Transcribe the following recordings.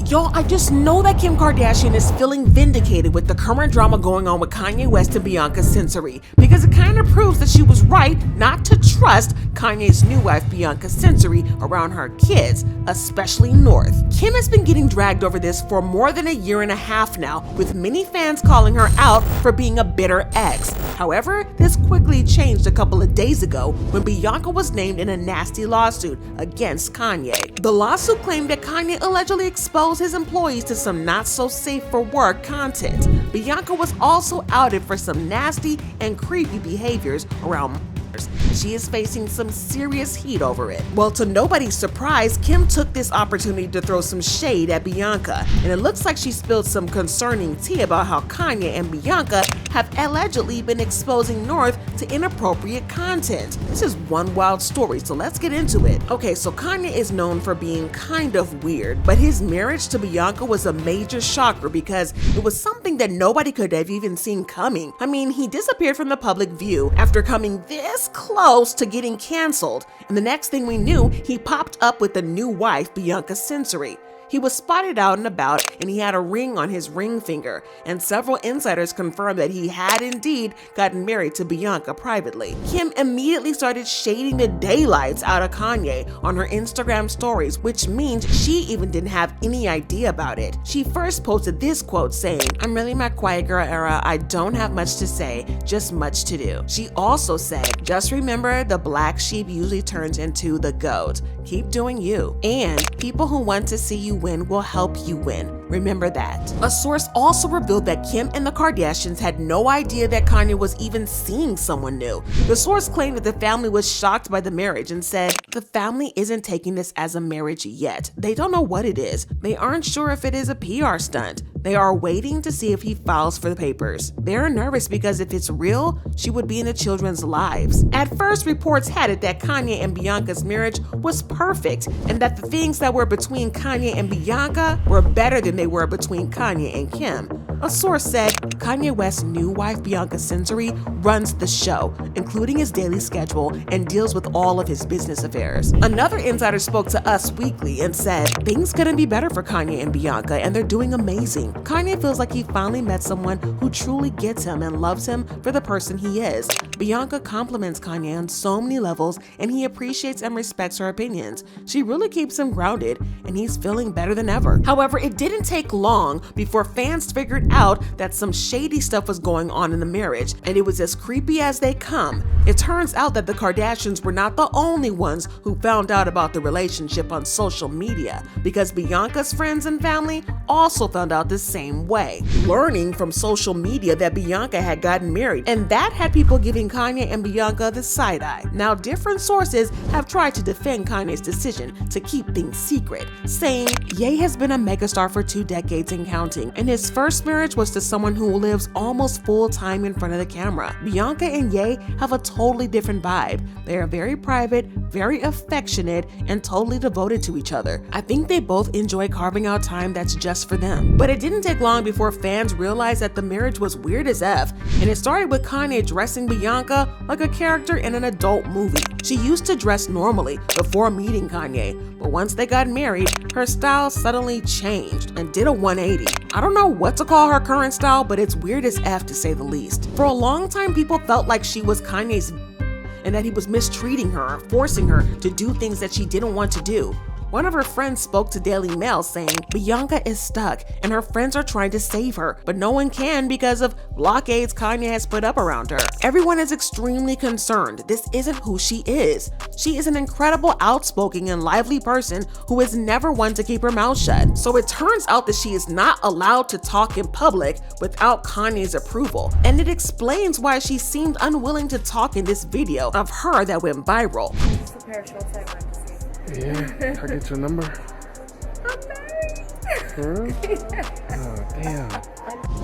Y'all, I just know that Kim Kardashian is feeling vindicated with the current drama going on with Kanye West and Bianca Censori, because it kind of proves that she was right not to trust Kanye's new wife Bianca Censori around her kids, especially North. Kim has been getting dragged over this for more than a year and a half now, with many fans calling her out for being a bitter ex. However, this quickly changed a couple of days ago when Bianca was named in a nasty lawsuit against Kanye. The lawsuit claimed that Kanye allegedly exposed his employees to some not so safe for work content. Bianca was also outed for some nasty and creepy behaviors around minors. She is facing some serious heat over it. Well, to nobody's surprise, Kim took this opportunity to throw some shade at Bianca, and it looks like she spilled some concerning tea about how Kanye and Bianca have allegedly been exposing North to inappropriate content. This is one wild story, so let's get into it. Okay, so Kanye is known for being kind of weird, but his marriage to Bianca was a major shocker because it was something that nobody could have even seen coming. I mean, he disappeared from the public view after coming this close to getting canceled, and the next thing we knew, he popped up with a new wife, Bianca Censori. He was spotted out and about, and he had a ring on his ring finger, and several insiders confirmed that he had indeed gotten married to Bianca privately. Kim immediately started shading the daylights out of Kanye on her Instagram stories, which means she even didn't have any idea about it. She first posted this quote saying, "I'm really my quiet girl era, I don't have much to say, just much to do." She also said, "Just remember the black sheep usually turns into the goat. Keep doing you. And people who want to see you win will help you win. Remember that." A source also revealed that Kim and the Kardashians had no idea that Kanye was even seeing someone new. The source claimed that the family was shocked by the marriage and said, "The family isn't taking this as a marriage yet. They don't know what it is. They aren't sure if it is a PR stunt. They are waiting to see if he files for the papers. They're nervous because if it's real, she would be in the children's lives." At first, reports had it that Kanye and Bianca's marriage was perfect and that the things that were between Kanye and Bianca were better than they were between Kanye and Kim. A source said Kanye West's new wife, Bianca Censori, runs the show, including his daily schedule, and deals with all of his business affairs. Another insider spoke to Us Weekly and said, "Things couldn't be better for Kanye and Bianca, and they're doing amazing. Kanye feels like he finally met someone who truly gets him and loves him for the person he is. Bianca compliments Kanye on so many levels, and he appreciates and respects her opinions. She really keeps him grounded, and he's feeling better than ever." However, it didn't take long before fans figured out that some shady stuff was going on in the marriage, and it was as creepy as they come. It turns out that the Kardashians were not the only ones who found out about the relationship on social media, because Bianca's friends and family also found out the same way, learning from social media that Bianca had gotten married, and that had people giving Kanye and Bianca the side eye. Now, different sources have tried to defend Kanye's decision to keep things secret, saying Ye has been a megastar for 2 decades and counting, and his first marriage was to someone who lives almost full time in front of the camera. Bianca and Ye have a totally different vibe. They are very private, very affectionate, and totally devoted to each other. I think they both enjoy carving out time that's just for them. But it didn't take long before fans realized that the marriage was weird as F, and it started with Kanye dressing Bianca like a character in an adult movie. She used to dress normally before meeting Kanye, but once they got married, her style suddenly changed and did a 180. I don't know what to call her current style, but it's weird as F to say the least. For a long time, people felt like she was Kanye's and that he was mistreating her, forcing her to do things that she didn't want to do. One of her friends spoke to Daily Mail saying, "Bianca is stuck and her friends are trying to save her, but no one can because of blockades Kanye has put up around her. Everyone is extremely concerned. This isn't who she is. She is an incredible, outspoken, and lively person who is never one to keep her mouth shut." So it turns out that she is not allowed to talk in public without Kanye's approval, and it explains why she seemed unwilling to talk in this video of her that went viral. Yeah, I get your number. I'm sorry. Huh? Oh, damn.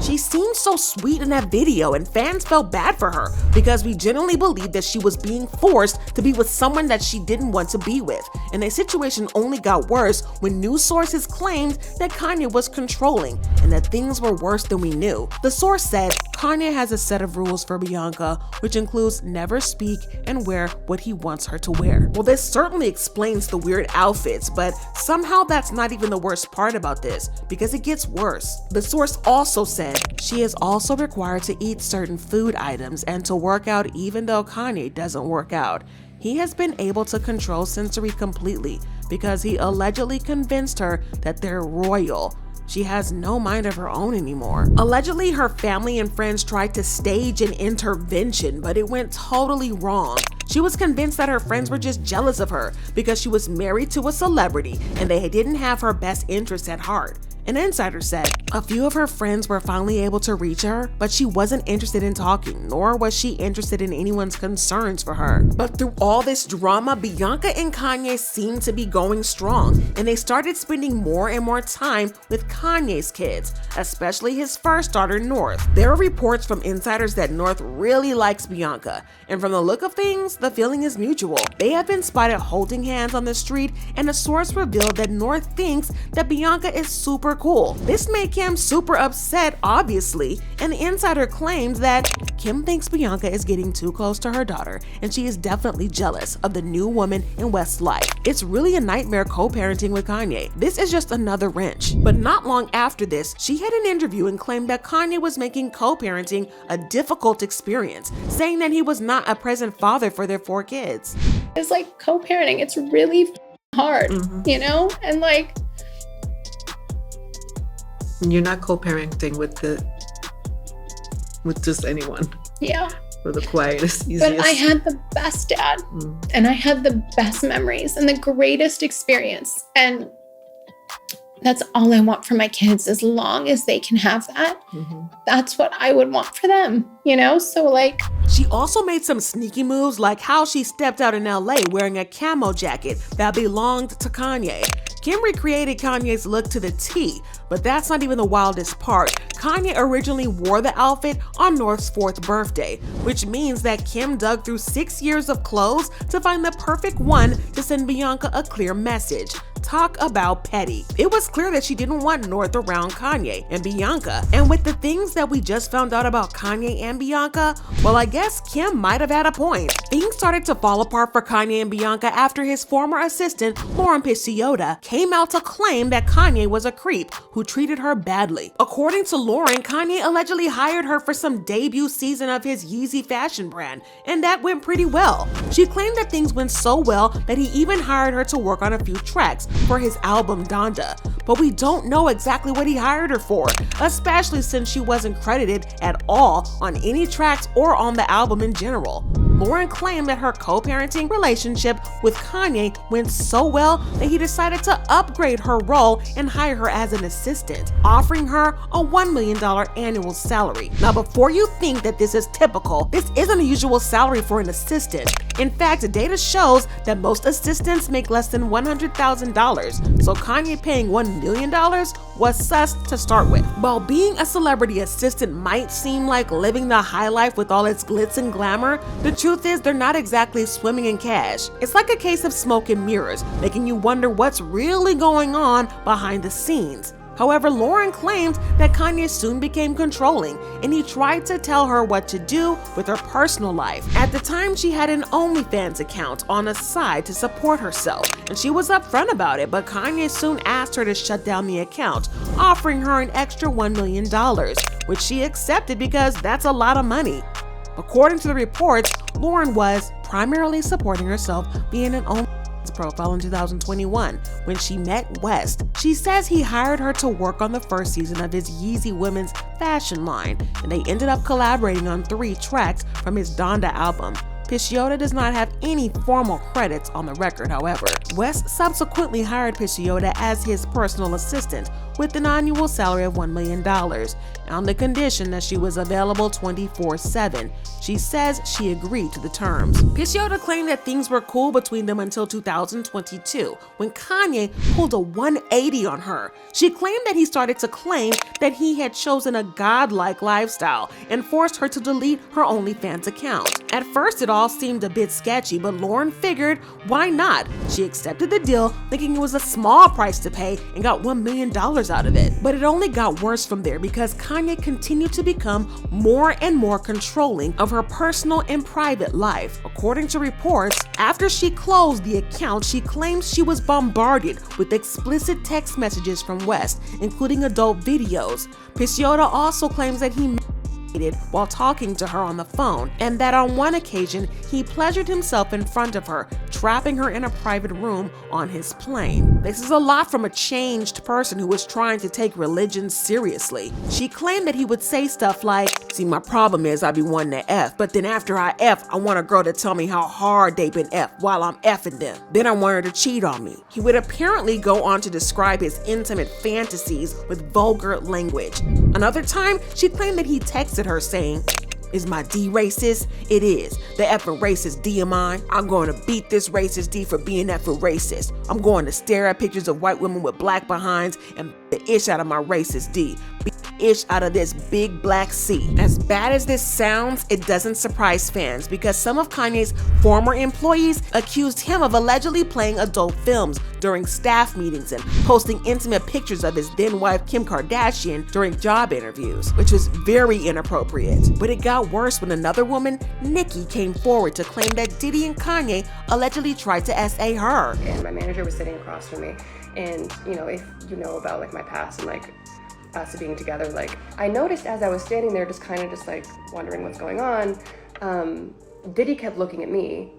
She seemed so sweet in that video, and fans felt bad for her because we genuinely believed that she was being forced to be with someone that she didn't want to be with. And the situation only got worse when news sources claimed that Kanye was controlling and that things were worse than we knew. The source said, Kanye has a set of rules for Bianca, which includes never speak and wear what he wants her to wear. Well, this certainly explains the weird outfits, but somehow that's not even the worst part about this, because it gets worse. The source also said she is also required to eat certain food items and to work out even though Kanye doesn't work out. He has been able to control Censori completely because he allegedly convinced her that they're royal. She has no mind of her own anymore. Allegedly, her family and friends tried to stage an intervention, but it went totally wrong. She was convinced that her friends were just jealous of her because she was married to a celebrity and they didn't have her best interests at heart. An insider said a few of her friends were finally able to reach her, but she wasn't interested in talking, nor was she interested in anyone's concerns for her. But through all this drama, Bianca and Kanye seemed to be going strong, and they started spending more and more time with Kanye's kids, especially his first daughter, North. There are reports from insiders that North really likes Bianca, and from the look of things, the feeling is mutual. They have been spotted holding hands on the street, and a source revealed that North thinks that Bianca is super cool. This made Kim super upset, obviously, and the insider claims that Kim thinks Bianca is getting too close to her daughter, and she is definitely jealous of the new woman in West's life. It's really a nightmare co-parenting with Kanye. This is just another wrench. But not long after this, she had an interview and claimed that Kanye was making co-parenting a difficult experience, saying that he was not a present father for their 4 kids. It's like co-parenting, it's really hard, you know? And like, you're not co-parenting with just anyone. Yeah. For the quietest, easiest. But I had the best dad, and I had the best memories and the greatest experience. And that's all I want for my kids, as long as they can have that. That's what I would want for them, you know? So like, she also made some sneaky moves, like how she stepped out in LA wearing a camo jacket that belonged to Kanye. Kim recreated Kanye's look to the T, but that's not even the wildest part. Kanye originally wore the outfit on North's 4th birthday, which means that Kim dug through 6 years of clothes to find the perfect one to send Bianca a clear message. Talk about petty. It was clear that she didn't want North around Kanye and Bianca, and with the things that we just found out about Kanye and Bianca, well, I guess Kim might have had a point. Things started to fall apart for Kanye and Bianca after his former assistant, Lauren Pisciotta, came out to claim that Kanye was a creep who treated her badly. According to Lauren, Kanye allegedly hired her for some debut season of his Yeezy fashion brand, and that went pretty well. She claimed that things went so well that he even hired her to work on a few tracks for his album Donda, but we don't know exactly what he hired her for, especially since she wasn't credited at all on any tracks or on the album in general. Lauren claimed that her co-parenting relationship with Kanye went so well that he decided to upgrade her role and hire her as an assistant, offering her a $1 million annual salary. Now, before you think that this is typical, this isn't a usual salary for an assistant. In fact, data shows that most assistants make less than $100,000, so Kanye paying $1 million was sus to start with. While being a celebrity assistant might seem like living the high life with all its glitz and glamour, the truth is they're not exactly swimming in cash. It's like a case of smoke and mirrors, making you wonder what's really going on behind the scenes. However, Lauren claimed that Kanye soon became controlling, and he tried to tell her what to do with her personal life. At the time, she had an OnlyFans account on the side to support herself, and she was upfront about it, but Kanye soon asked her to shut down the account, offering her an extra $1 million, which she accepted because that's a lot of money. According to the reports, Lauren was primarily supporting herself being an OnlyFans profile in 2021 when she met West. She says he hired her to work on the first season of his Yeezy women's fashion line, and they ended up collaborating on 3 tracks from his Donda album. Exp0sed does not have any formal credits on the record, however. West subsequently hired Exp0sed as his personal assistant with an annual salary of $1 million on the condition that she was available 24/7. She says she agreed to the terms. Exp0sed claimed that things were cool between them until 2022, when Kanye pulled a 180 on her. She claimed that he started to claim that he had chosen a godlike lifestyle and forced her to delete her OnlyFans account. At first, it all seemed a bit sketchy, but Lauren figured, why not? She accepted the deal, thinking it was a small price to pay, and got $1 million out of it. But it only got worse from there because Kanye continued to become more and more controlling of her personal and private life. According to reports, after she closed the account, she claims she was bombarded with explicit text messages from West, including adult videos. Exp0sed also claims that he while talking to her on the phone, and that on one occasion he pleasured himself in front of her, trapping her in a private room on his plane. This is a lot from a changed person who was trying to take religion seriously. She claimed that he would say stuff like, "See, my problem is I be wanting to F, but then after I F, I want a girl to tell me how hard they been F while I'm F'ing them. Then I want her to cheat on me." He would apparently go on to describe his intimate fantasies with vulgar language. Another time, she claimed that he texted her saying, "Is my D racist? It is. The effing racist D of mine. I'm going to beat this racist D for being effing racist. I'm going to stare at pictures of white women with black behinds and beat the ish out of my racist D. Beat the ish out of this big black C." As bad as this sounds, it doesn't surprise fans because some of Kanye's former employees accused him of allegedly playing adult films during staff meetings and posting intimate pictures of his then wife Kim Kardashian during job interviews, which was very inappropriate. But it got worse when another woman, ndic, came forward to claim that Diddy and Kanye allegedly tried to SA her. And my manager was sitting across from me, and if you know about like my past and like us being together, like I noticed as I was standing there just like wondering what's going on, Diddy kept looking at me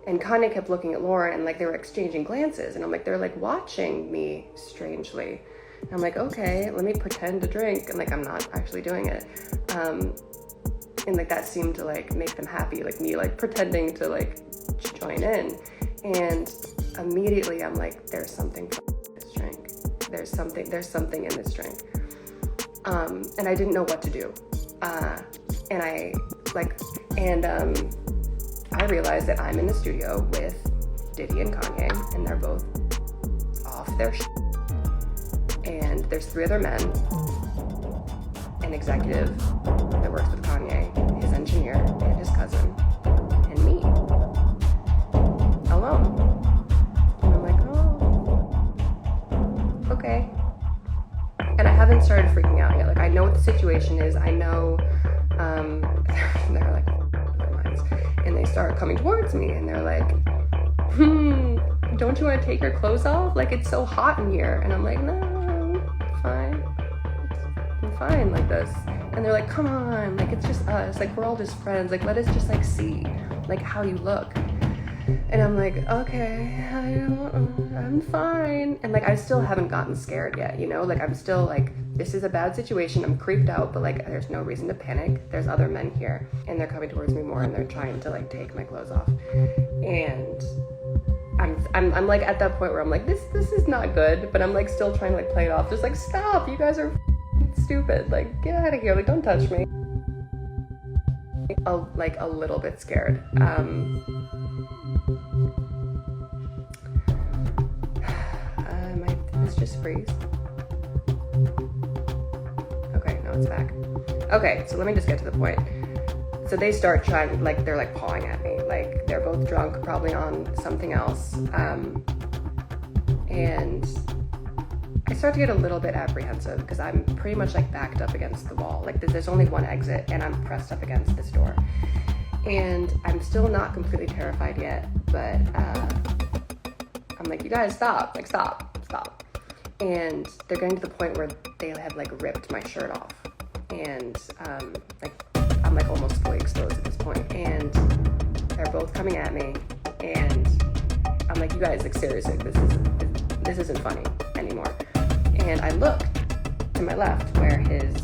and Kanye kept looking at Lauren, and like they were exchanging glances, and I'm like, they're like watching me strangely. And I'm like, okay, let me pretend to drink, and like I'm not actually doing it. And like that seemed to like make them happy, like me like pretending to like join in. And immediately I'm like, there's something in this drink. There's something in this drink. And I didn't know what to do. I realized that I'm in the studio with Diddy and Kanye, and they're both off their and there's 3 other men, an executive that works with Kanye, his engineer, and his cousin, and me, alone. And I'm like, oh, okay. And I haven't started freaking out yet. Like, I know what the situation is. I know, they're like, and they start coming towards me, and they're like, don't you want to take your clothes off? Like, it's so hot in here. And I'm like, no, fine. I'm fine like this. And they're like, come on, like, it's just us. Like, we're all just friends. Like, let us just, like, see, like, how you look. And I'm like, okay, I'm fine. And, like, I still haven't gotten scared yet, Like, I'm still, like, this is a bad situation. I'm creeped out, but, like, there's no reason to panic. There's other men here, and they're coming towards me more, and they're trying to, like, take my clothes off. And I'm like, at that point where I'm like, this is not good, but I'm, like, still trying to, like, play it off. Just, like, stop, you guys are stupid. Like, get out of here. Like, don't touch me. A little bit scared. Did this just freeze? Okay, no, it's back. Okay, so let me just get to the point. So they start trying, like, they're like pawing at me. Like, they're both drunk, probably on something else. And I start to get a little bit apprehensive because I'm pretty much like backed up against the wall. Like, there's only one exit, and I'm pressed up against this door. And I'm still not completely terrified yet, but I'm like, you guys stop, like, stop. And they're getting to the point where they have, like, ripped my shirt off. And I'm like almost fully exposed at this point. And they're both coming at me. And I'm like, you guys, like, seriously, this isn't funny anymore. And I look to my left where his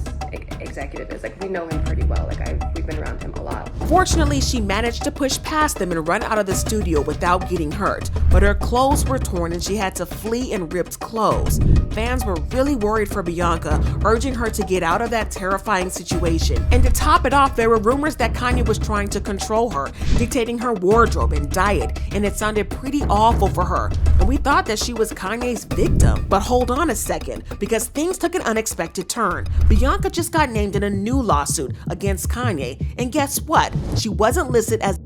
executive is. Like, we know him pretty well. Like, we've been around him a lot. Fortunately, she managed to push past them and run out of the studio without getting hurt, but her clothes were torn and she had to flee in ripped clothes. Fans were really worried for Bianca, urging her to get out of that terrifying situation. And to top it off, there were rumors that Kanye was trying to control her, dictating her wardrobe and diet, and it sounded pretty awful for her. And we thought that she was Kanye's victim. But hold on a second, because things took an unexpected turn. Bianca just got named in a new lawsuit against Kanye, and guess what? She wasn't listed as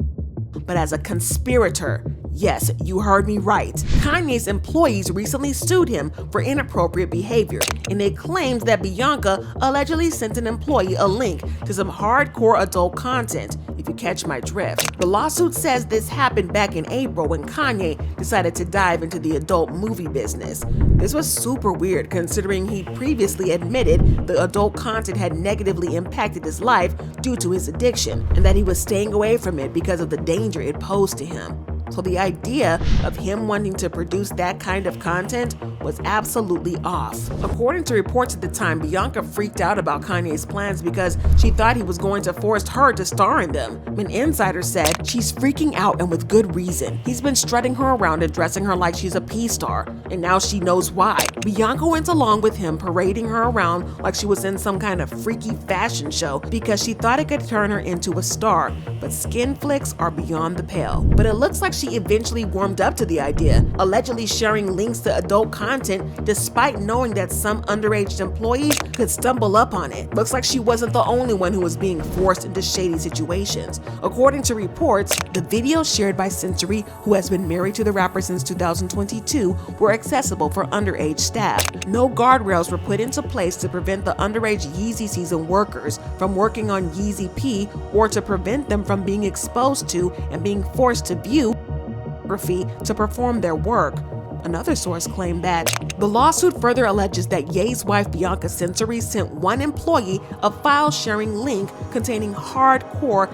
but as a conspirator. Yes, you heard me right. Kanye's employees recently sued him for inappropriate behavior, and they claimed that Bianca allegedly sent an employee a link to some hardcore adult content, if you catch my drift. The lawsuit says this happened back in April when Kanye decided to dive into the adult movie business. This was super weird considering he previously admitted the adult content had negatively impacted his life due to his addiction, and that he was staying away from it because of the danger it posed to him. So the idea of him wanting to produce that kind of content was absolutely off. According to reports at the time, Bianca freaked out about Kanye's plans because she thought he was going to force her to star in them. An insider said she's freaking out, and with good reason. He's been strutting her around and dressing her like she's a P-star, and now she knows why. Bianca went along with him, parading her around like she was in some kind of freaky fashion show because she thought it could turn her into a star, but skin flicks are beyond the pale. But it looks like she eventually warmed up to the idea, allegedly sharing links to adult content despite knowing that some underage employees could stumble up on it. Looks like she wasn't the only one who was being forced into shady situations. According to reports, the videos shared by Censori, who has been married to the rapper since 2022, were accessible for underage staff. No guardrails were put into place to prevent the underage Yeezy season workers from working on Yeezy P or to prevent them from being exposed to and being forced to view to perform their work. Another source claimed that the lawsuit further alleges that Ye's wife Bianca Censori sent one employee a file-sharing link containing hardcore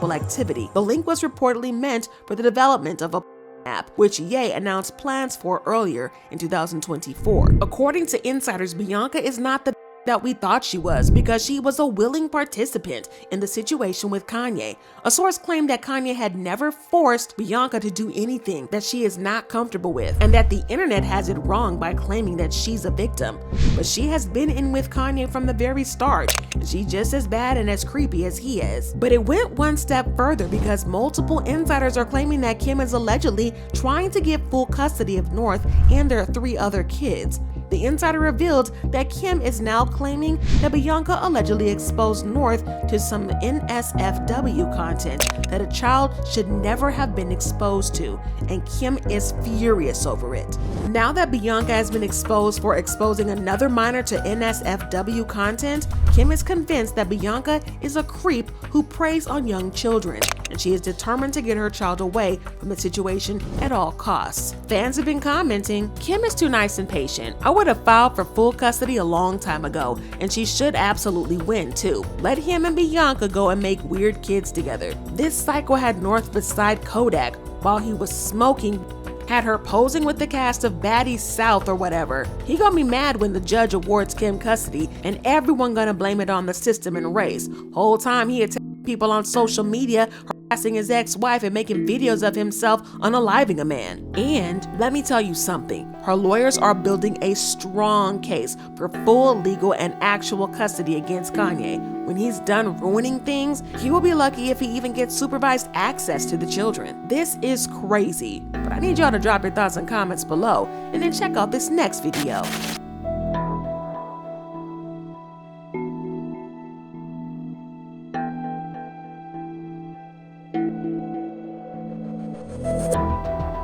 sexual activity. The link was reportedly meant for the development of a app, which Ye announced plans for earlier in 2024. According to insiders, Bianca is not the that we thought she was because she was a willing participant in the situation with Kanye. A source claimed that Kanye had never forced Bianca to do anything that she is not comfortable with, and that the internet has it wrong by claiming that she's a victim. But she has been in with Kanye from the very start, and she's just as bad and as creepy as he is. But it went one step further because multiple insiders are claiming that Kim is allegedly trying to get full custody of North and their 3 other kids. The insider revealed that Kim is now claiming that Bianca allegedly exposed North to some NSFW content that a child should never have been exposed to, and Kim is furious over it. Now that Bianca has been exposed for exposing another minor to NSFW content, Kim is convinced that Bianca is a creep who preys on young children, and she is determined to get her child away from the situation at all costs. Fans have been commenting, Kim is too nice and patient. I would have filed for full custody a long time ago, and she should absolutely win too. Let him and Bianca go and make weird kids together. This psycho had North beside Kodak while he was smoking, had her posing with the cast of Baddies South or whatever. He gonna be mad when the judge awards Kim custody, and everyone gonna blame it on the system and race. Whole time he attacked people on social media, harassing his ex-wife and making videos of himself unaliving a man. And let me tell you something, her lawyers are building a strong case for full legal and actual custody against Kanye. When he's done ruining things, he will be lucky if he even gets supervised access to the children. This is crazy, but I need y'all to drop your thoughts and comments below, and then check out this next video.